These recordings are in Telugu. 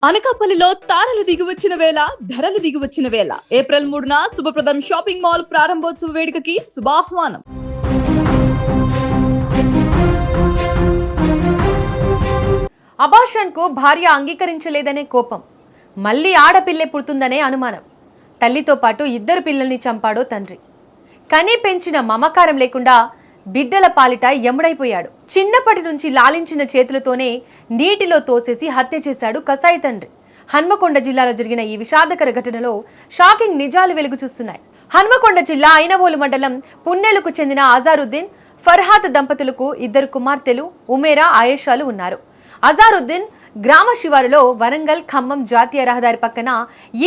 అనకాపల్లిలో తారలు దిగివచ్చిన వేళ ధరలు దిగివచ్చిన వేళ ఏప్రిల్ 3న శుభప్రదం షాపింగ్ మాల్ ప్రారంభోత్సవ వేడుకకి శుభాహ్వానం. అబార్షన్ కు భార్య అంగీకరించలేదనే కోపం, మళ్ళీ ఆడపిల్లే పుడుతుందనే అనుమానం. తల్లితో పాటు ఇద్దరు పిల్లల్ని చంపాడో తండ్రి. కనీ పెంచిన మమకారం లేకుండా బిడ్డల పాలిట యముడైపోయాడు. చిన్నప్పటి నుంచి లాలించిన చేతులతోనే నీటిలో తోసేసి హత్య చేశాడు కసాయి తండ్రి. హన్మకొండ జిల్లాలో జరిగిన ఈ విషాదకర ఘటనలో షాకింగ్ నిజాలు వెలుగు చూస్తున్నాయి. హన్మకొండ జిల్లా ఐనవోలు మండలం పున్నెలకు చెందిన అజారుద్దీన్, ఫర్హాత్ దంపతులకు ఇద్దరు కుమార్తెలు ఉమేరా, ఆయేషాలు ఉన్నారు. అజారుద్దీన్ గ్రామ శివారులో వరంగల్ ఖమ్మం జాతీయ రహదారి పక్కన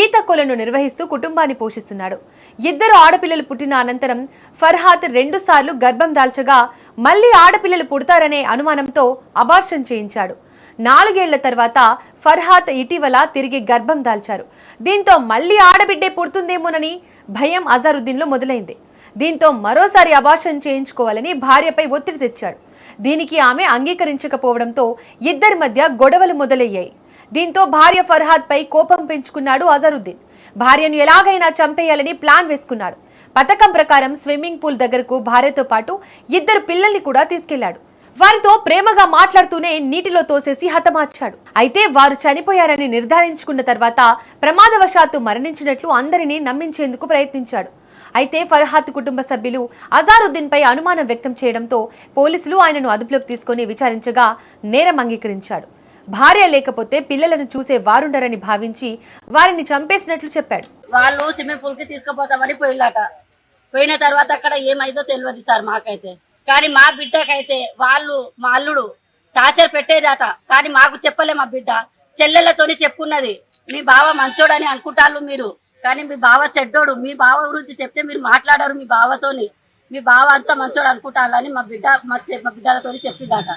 ఈత కొలను నిర్వహిస్తూ కుటుంబాన్ని పోషిస్తున్నాడు. ఇద్దరు ఆడపిల్లలు పుట్టిన అనంతరం ఫర్హాత్ 2 సార్లు గర్భం దాల్చగా మళ్లీ ఆడపిల్లలు పుడతారనే అనుమానంతో అబార్షన్ చేయించాడు. 4 ఏళ్ల తర్వాత ఫర్హాత్ ఇటీవల తిరిగి గర్భం దాల్చారు. దీంతో మళ్లీ ఆడబిడ్డే పుడుతుందేమోనని భయం అజారుద్దీన్లో మొదలైంది. దీంతో మరోసారి అబార్షన్ చేయించుకోవాలని భార్యపై ఒత్తిడి తెచ్చాడు. దీనికి ఆమె అంగీకరించకపోవడంతో ఇద్దరి మధ్య గొడవలు మొదలయ్యాయి. దీంతో భార్య ఫర్హాద్ పై కోపం పెంచుకున్నాడు అజారుద్దీన్. భార్యను ఎలాగైనా చంపేయాలని ప్లాన్ వేసుకున్నాడు. పథకం ప్రకారం స్విమ్మింగ్ పూల్ దగ్గరకు భార్యతో పాటు ఇద్దరు పిల్లల్ని కూడా తీసుకెళ్లాడు. వారితో ప్రేమగా మాట్లాడుతూనే నీటిలో తోసేసి హతమార్చాడు. అయితే వారు చనిపోయారని నిర్ధారించుకున్న తర్వాత ప్రమాదవశాత్తు మరణించినట్లు అందరినీ నమ్మించేందుకు ప్రయత్నించాడు. అయితే ఫర్హాత్ కుటుంబ సభ్యులు అజారుద్దీన్ పై అనుమానం వ్యక్తం చేయడంతో పోలీసులు ఆయనను అదుపులోకి తీసుకుని విచారించగా నేరం అంగీకరించాడు. భార్య లేకపోతే పిల్లలను చూసే వారుండరని భావించి వారిని చంపేసినట్లు చెప్పాడు. వాళ్ళు స్విమ్మింగ్ పూల్ కి తీసుకుపోతామని పోయిన తర్వాత అక్కడ ఏమైందో తెలియదు సార్ మాకైతే. కానీ మా బిడ్డకైతే వాళ్ళు మా అల్లుడు టార్చర్ పెట్టేదట. కానీ మాకు చెప్పలే. మా బిడ్డ చెల్లెళ్లతోని చెప్పుకున్నది, మీ బావ మంచోడని అనుకుంటారు మీరు, కానీ మీ బావ చెడ్డోడు. మీ బావ గురించి చెప్తే మీరు మాట్లాడారు మీ బావతోని. మీ బావ అంతా మంచోడు అనుకుంటారని మా బిడ్డలతో చెప్పిందట.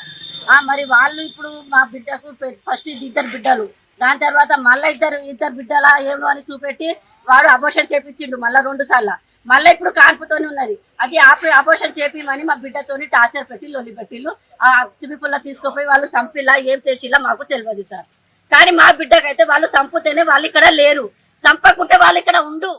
మరి వాళ్ళు ఇప్పుడు మా బిడ్డకు ఫస్ట్ ఇద్దరు బిడ్డలు, దాని తర్వాత మళ్ళీ ఇద్దరు బిడ్డల ఏమో అని చూపెట్టి వాడు అబోర్షన్ చేపించిండు మళ్ళీ 2 సార్లు. మళ్ళీ ఇప్పుడు కాన్పుతోని ఉన్నది. అది అబోర్షన్ చేపిమని మా బిడ్డతోని టార్చర్ పెట్టి లొల్లి పెట్టిళ్ళు. ఆ సిమిపుల్లా తీసుకుపోయి వాళ్ళు చంపిలా ఏం చేసిలా మాకు తెలియదు సార్. కానీ మా బిడ్డకైతే వాళ్ళు చంపుతేనే వాళ్ళు ఇక్కడ లేరు, చంపకుంటే వాళ్ళు ఇక్కడ ఉండు.